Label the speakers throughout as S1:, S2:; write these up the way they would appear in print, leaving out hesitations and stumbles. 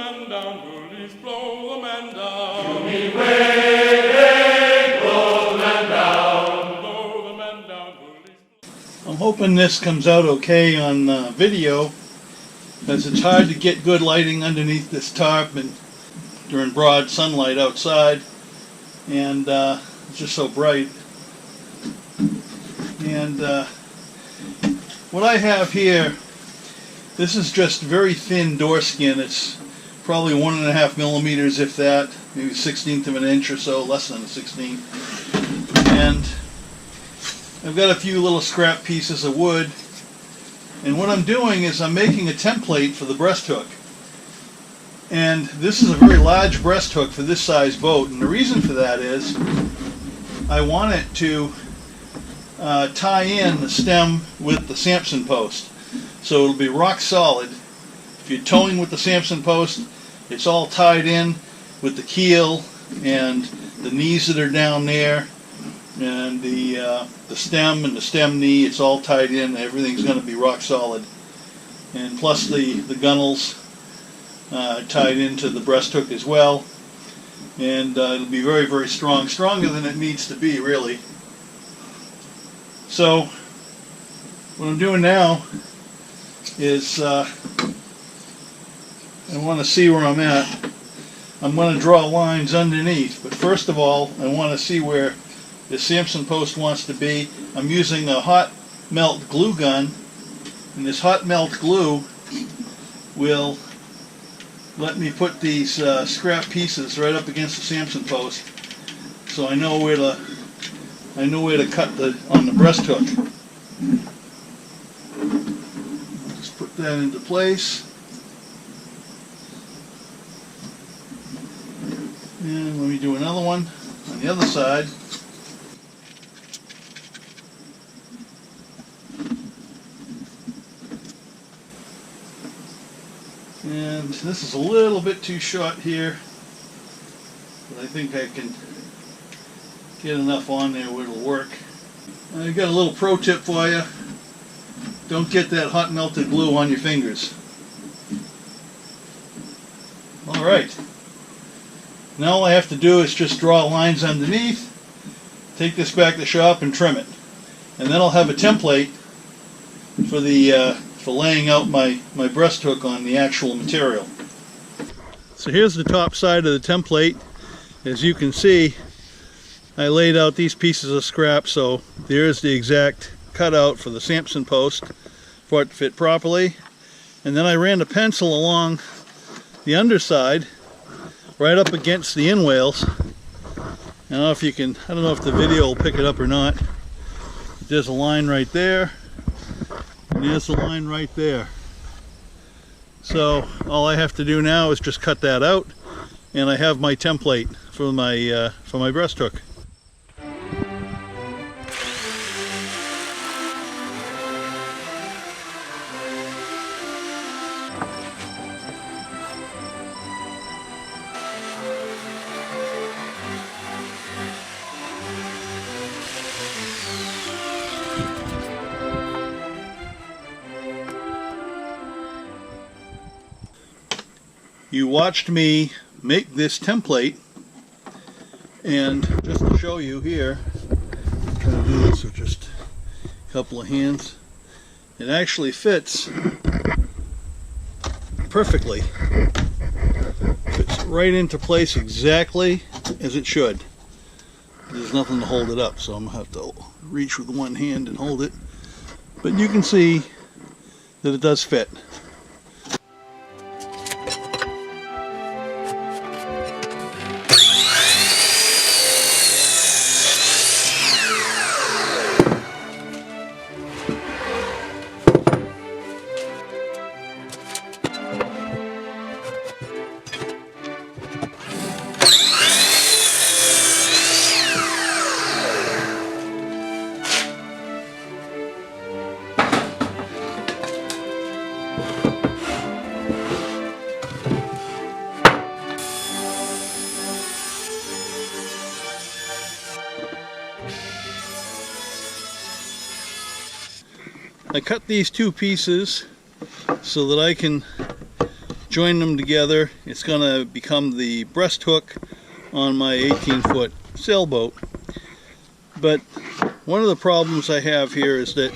S1: men down, bullies, blow the men down. To me waiting, blow the men down. Blow the men down, bullies. I'm hoping this comes out okay on video, because it's hard to get good lighting underneath this tarp and during broad sunlight outside, and it's just so bright. And what I have here, this is just very thin door skin. It's probably 1.5 millimeters, if that, maybe 1/16 of an inch or so, less than a 16. And I've got a few little scrap pieces of wood. And what I'm doing is I'm making a template for the breast hook. And this is a very large breast hook for this size boat. And the reason for that is I want it to tie in the stem with the Samson post. So it'll be rock solid. If you're towing with the Samson post, it's all tied in with the keel and the knees that are down there, and the stem and the stem knee, it's all tied in. Everything's going to be rock solid. And plus the gunnels tied into the breast hook as well. And it'll be very, very strong. Stronger than it needs to be, really. So what I'm doing now is I want to see where I'm at. I'm going to draw lines underneath, but first of all I want to see where the Samson post wants to be. I'm using a hot melt glue gun, and this hot melt glue will let me put these scrap pieces right up against the Samson post, so I know where to cut on the breast hook. Just put that into place. And let me do another one on the other side. And this is a little bit too short here, but I think I can get enough on there where it'll work. I got a little pro tip for you. Don't get that hot melted glue on your fingers. Alright. Now all I have to do is just draw lines underneath, take this back to the shop and trim it. And then I'll have a template for laying out my breast hook on the actual material. So here's the top side of the template. As you can see, I laid out these pieces of scrap, so there's the exact cutout for the Samson post for it to fit properly. And then I ran a pencil along the underside right up against the inwales. I don't know if you can, I don't know if the video will pick it up or not. There's a line right there, and there's a line right there. So all I have to do now is just cut that out, and I have my template for my breast hook. You watched me make this template, and just to show you here, I'm trying to do this with just a couple of hands, it actually fits perfectly. Fits right into place exactly as it should. There's nothing to hold it up, so I'm going to have to reach with one hand and hold it. But you can see that it does fit. I cut these two pieces so that I can join them together. It's going to become the breast hook on my 18-foot sailboat. But one of the problems I have here is that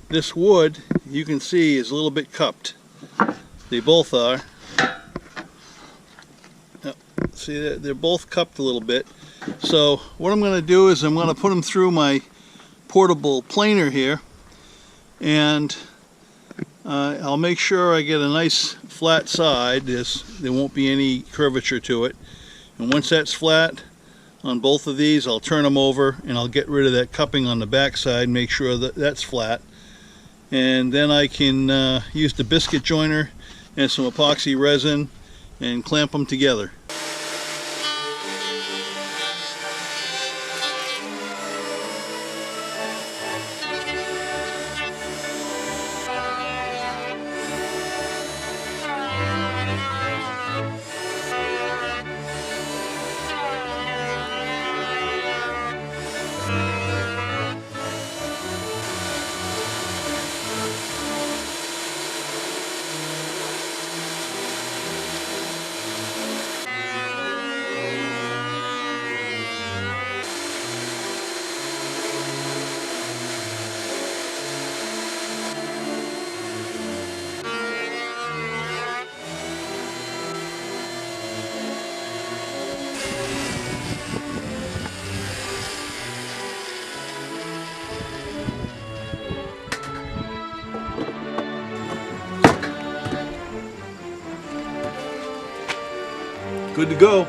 S1: this wood, you can see, is a little bit cupped. They both are. See, they're both cupped a little bit. So what I'm going to do is I'm going to put them through my portable planer here, and I'll make sure I get a nice flat side. There won't be any curvature to it. And once that's flat on both of these, I'll turn them over and I'll get rid of that cupping on the back side, make sure that that's flat. And then I can use the biscuit joiner and some epoxy resin and clamp them together. Good to go.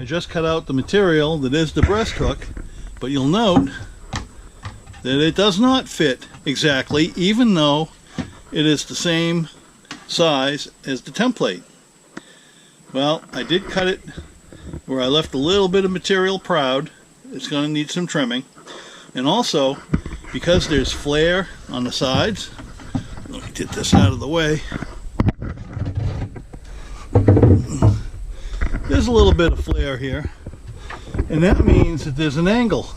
S1: just cut out the material that is the breast hook, but you'll note that it does not fit exactly, even though it is the same size as the template. Well, I did cut it where I left a little bit of material proud. It's going to need some trimming. And also, because there's flare on the sides, let me get this out of the way. There's a little bit of flare here, and that means that there's an angle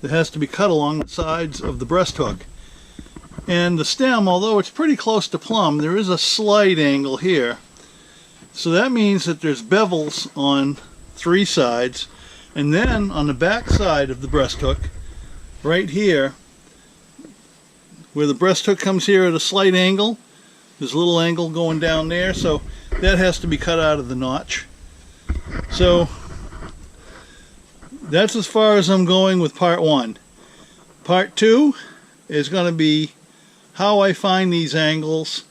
S1: that has to be cut along the sides of the breast hook. And the stem, although it's pretty close to plumb, there is a slight angle here. So that means that there's bevels on 3 sides, and then on the back side of the breast hook, right here, where the breast hook comes here at a slight angle, there's a little angle going down there, so that has to be cut out of the notch. So that's as far as I'm going with part 1. Part 2 is going to be how I find these angles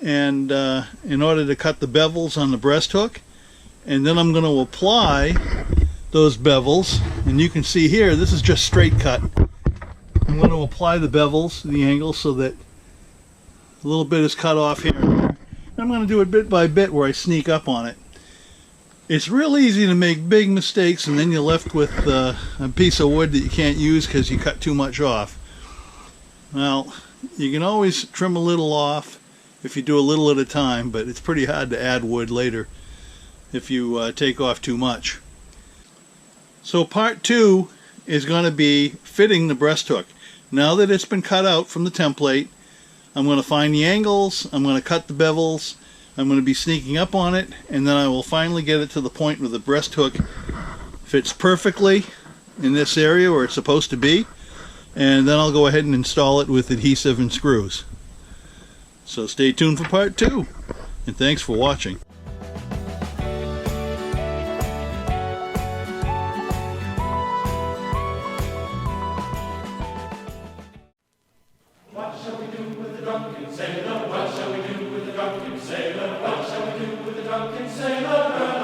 S1: and in order to cut the bevels on the breast hook, and then I'm going to apply those bevels, and you can see here this is just straight cut. I'm going to apply the bevels, the angles, so that a little bit is cut off here and there. I'm going to do it bit by bit where I sneak up on it. It's real easy to make big mistakes, and then you're left with a piece of wood that you can't use because you cut too much off. Well, you can always trim a little off if you do a little at a time, but it's pretty hard to add wood later if you take off too much. So part 2 is going to be fitting the breast hook. Now that it's been cut out from the template, I'm going to find the angles, I'm going to cut the bevels, I'm going to be sneaking up on it, and then I will finally get it to the point where the breast hook fits perfectly in this area where it's supposed to be, and then I'll go ahead and install it with adhesive and screws. So stay tuned for part 2, and thanks for watching.
S2: What shall we do with the drunken sailor? What shall we do with the drunken sailor? What shall we do with the drunken sailor?